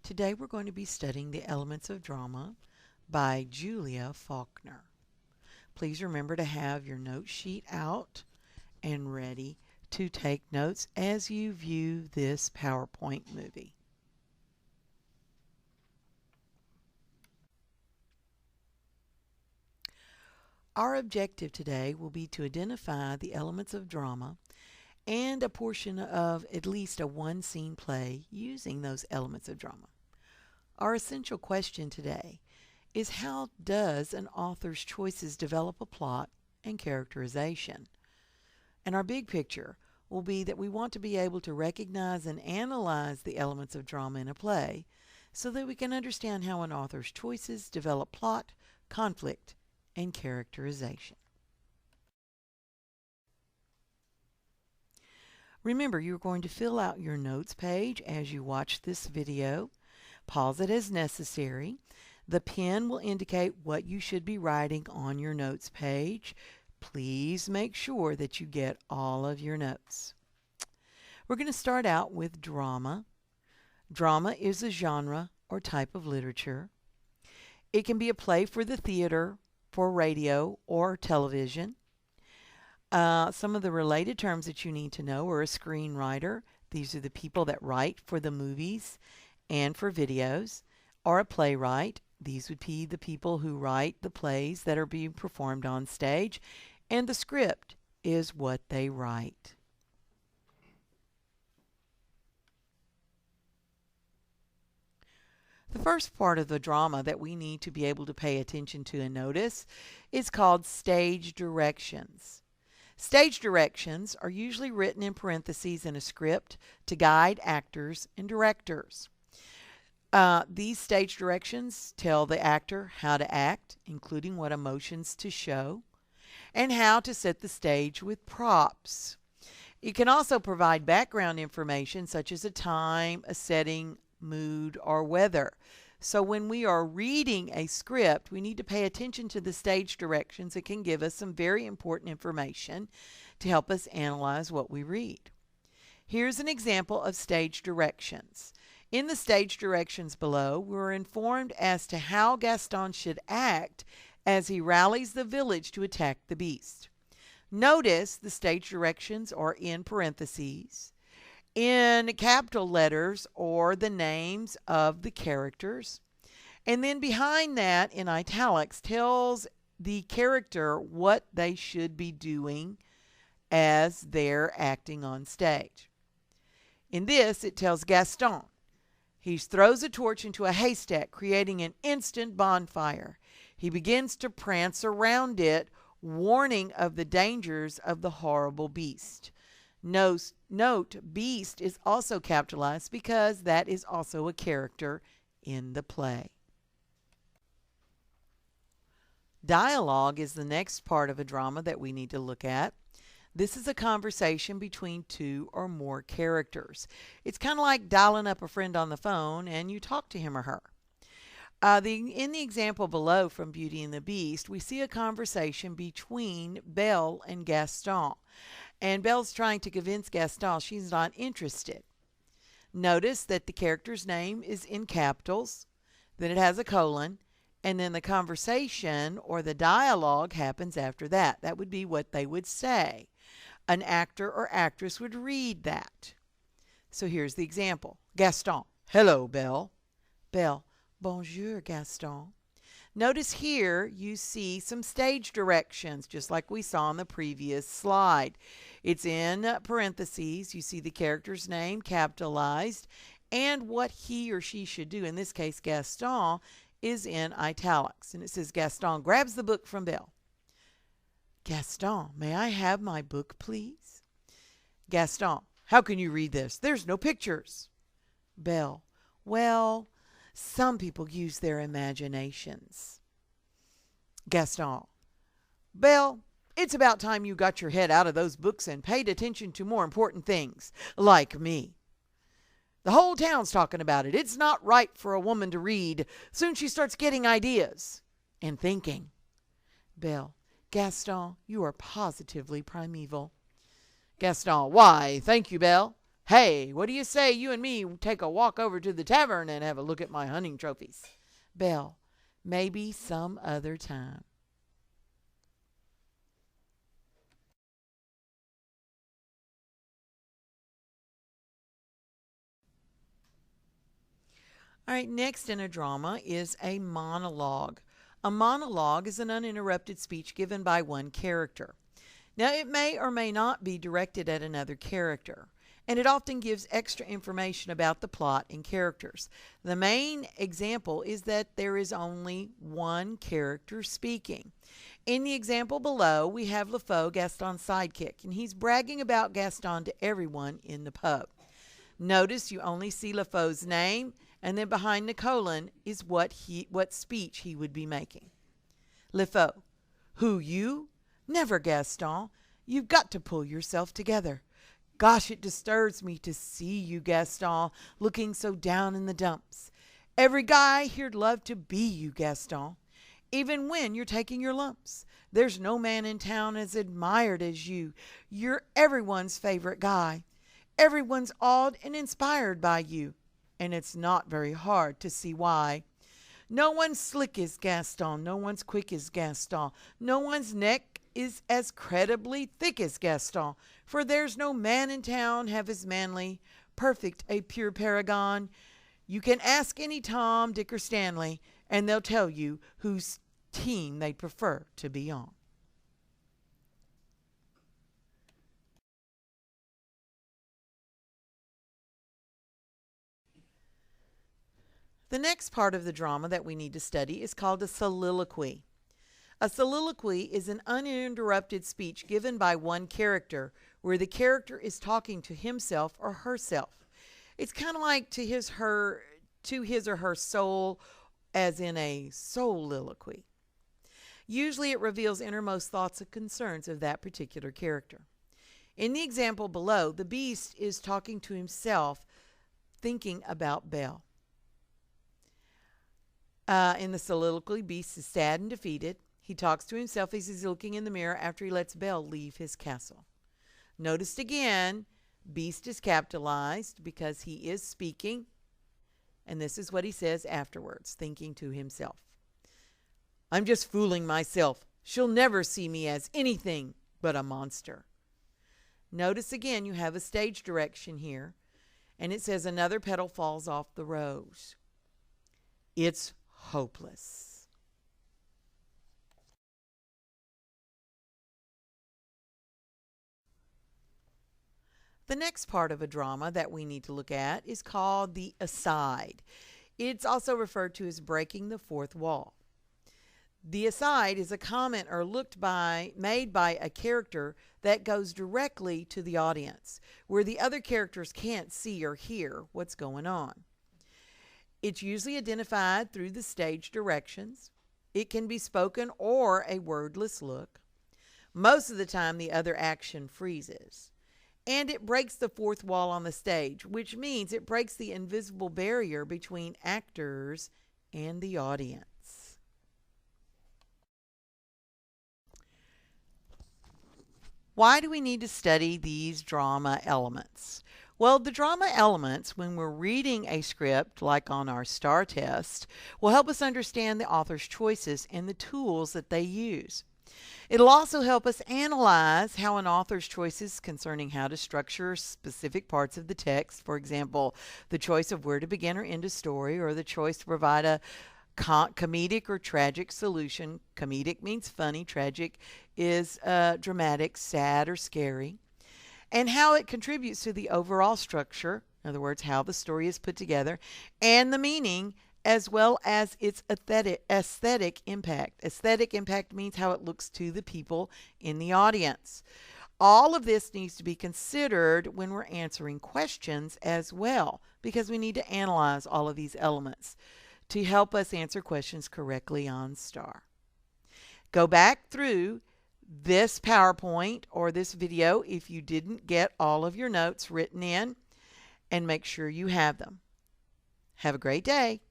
Today we're going to be studying The Elements of Drama by Julia Faulkner. Please remember to have your note sheet out and ready to take notes as you view this PowerPoint movie. Our objective today will be to identify the elements of drama and a portion of at least a one-scene play using those elements of drama. Our essential question today is, how does an author's choices develop a plot and characterization? And our big picture will be that we want to be able to recognize and analyze the elements of drama in a play so that we can understand how an author's choices develop plot, conflict, and characterization. Remember, you're going to fill out your notes page as you watch this video. Pause it as necessary. The pen will indicate what you should be writing on your notes page. Please make sure that you get all of your notes. We're going to start out with drama. Drama is a genre or type of literature. It can be a play for the theater, for radio, or television. Some of the related terms that you need to know are a screenwriter. These are the people that write for the movies and for videos, or a playwright. These would be the people who write the plays that are being performed on stage, and the script is what they write. The first part of the drama that we need to be able to pay attention to and notice is called stage directions. Stage directions are usually written in parentheses in a script to guide actors and directors. These stage directions tell the actor how to act, including what emotions to show, and how to set the stage with props. It can also provide background information such as a time, a setting, mood, or weather. So when we are reading a script, we need to pay attention to the stage directions. It can give us some very important information to help us analyze what we read. Here's an example of stage directions. In the stage directions below, we're informed as to how Gaston should act as he rallies the village to attack the beast. Notice the stage directions are in parentheses, in capital letters, or the names of the characters. And then behind that, in italics, tells the character what they should be doing as they're acting on stage. In this, it tells Gaston. He throws a torch into a haystack, creating an instant bonfire. He begins to prance around it, warning of the dangers of the horrible beast. Note, beast is also capitalized because that is also a character in the play. Dialogue is the next part of a drama that we need to look at. This is a conversation between two or more characters. It's kind of like dialing up a friend on the phone and you talk to him or her. In the example below from Beauty and the Beast, we see a conversation between Belle and Gaston. And Belle's trying to convince Gaston she's not interested. Notice that the character's name is in capitals, then it has a colon, and then the conversation or the dialogue happens after that. That would be what they would say. An actor or actress would read that. So here's the example. Gaston: hello, Belle. Belle: bonjour, Gaston. Notice here you see some stage directions, just like we saw on the previous slide. It's in parentheses. You see the character's name capitalized and what he or she should do. In this case, Gaston is in italics. And it says Gaston grabs the book from Belle. Gaston: may I have my book, please? Gaston: how can you read this? There's no pictures. Belle: well, some people use their imaginations. Gaston: Belle, it's about time you got your head out of those books and paid attention to more important things, like me. The whole town's talking about it. It's not right for a woman to read. Soon she starts getting ideas and thinking. Belle: Gaston, you are positively primeval. Gaston: why, thank you, Belle. Hey, what do you say you and me take a walk over to the tavern and have a look at my hunting trophies? Belle, maybe some other time. All right, next in a drama is a monologue. A monologue is an uninterrupted speech given by one character. Now, it may or may not be directed at another character, and it often gives extra information about the plot and characters. The main example is that there is only one character speaking. In the example below, we have LeFou, Gaston's sidekick, and he's bragging about Gaston to everyone in the pub. Notice you only see LeFou's name, and then behind the colon is what speech he would be making. LeFou, who you? Never, Gaston. You've got to pull yourself together. Gosh, it disturbs me to see you, Gaston, looking so down in the dumps. Every guy here'd love to be you, Gaston. Even when you're taking your lumps. There's no man in town as admired as you. You're everyone's favorite guy. Everyone's awed and inspired by you. And it's not very hard to see why. No one's slick as Gaston. No one's quick as Gaston. No one's neck is as credibly thick as Gaston. For there's no man in town half as manly, perfect a pure paragon. You can ask any Tom, Dick, or Stanley, and they'll tell you whose team they prefer to be on. The next part of the drama that we need to study is called a soliloquy. A soliloquy is an uninterrupted speech given by one character where the character is talking to himself or herself. It's kind of like to his or her soul, as in a soliloquy. Usually it reveals innermost thoughts and concerns of that particular character. In the example below, the beast is talking to himself, thinking about Belle. In the soliloquy, Beast is sad and defeated. He talks to himself as he's looking in the mirror after he lets Belle leave his castle. Notice again, Beast is capitalized because he is speaking, and this is what he says afterwards, thinking to himself. I'm just fooling myself. She'll never see me as anything but a monster. Notice again, you have a stage direction here, and it says another petal falls off the rose. It's hopeless. The next part of a drama that we need to look at is called the aside. It's also referred to as breaking the fourth wall. The aside is a comment or made by a character that goes directly to the audience, where the other characters can't see or hear what's going on. It's usually identified through the stage directions. It can be spoken or a wordless look. Most of the time, the other action freezes. And it breaks the fourth wall on the stage, which means it breaks the invisible barrier between actors and the audience. Why do we need to study these drama elements? Well, the drama elements, when we're reading a script, like on our STAR test, will help us understand the author's choices and the tools that they use. It'll also help us analyze how an author's choices concerning how to structure specific parts of the text, for example, the choice of where to begin or end a story, or the choice to provide a comedic or tragic solution. Comedic means funny, tragic is dramatic, sad, or scary. And how it contributes to the overall structure, in other words, how the story is put together, and the meaning, as well as its aesthetic impact. Aesthetic impact means how it looks to the people in the audience. All of this needs to be considered when we're answering questions as well, because we need to analyze all of these elements to help us answer questions correctly on STAR. Go back through this PowerPoint or this video if you didn't get all of your notes written in, and make sure you have them. Have a great day.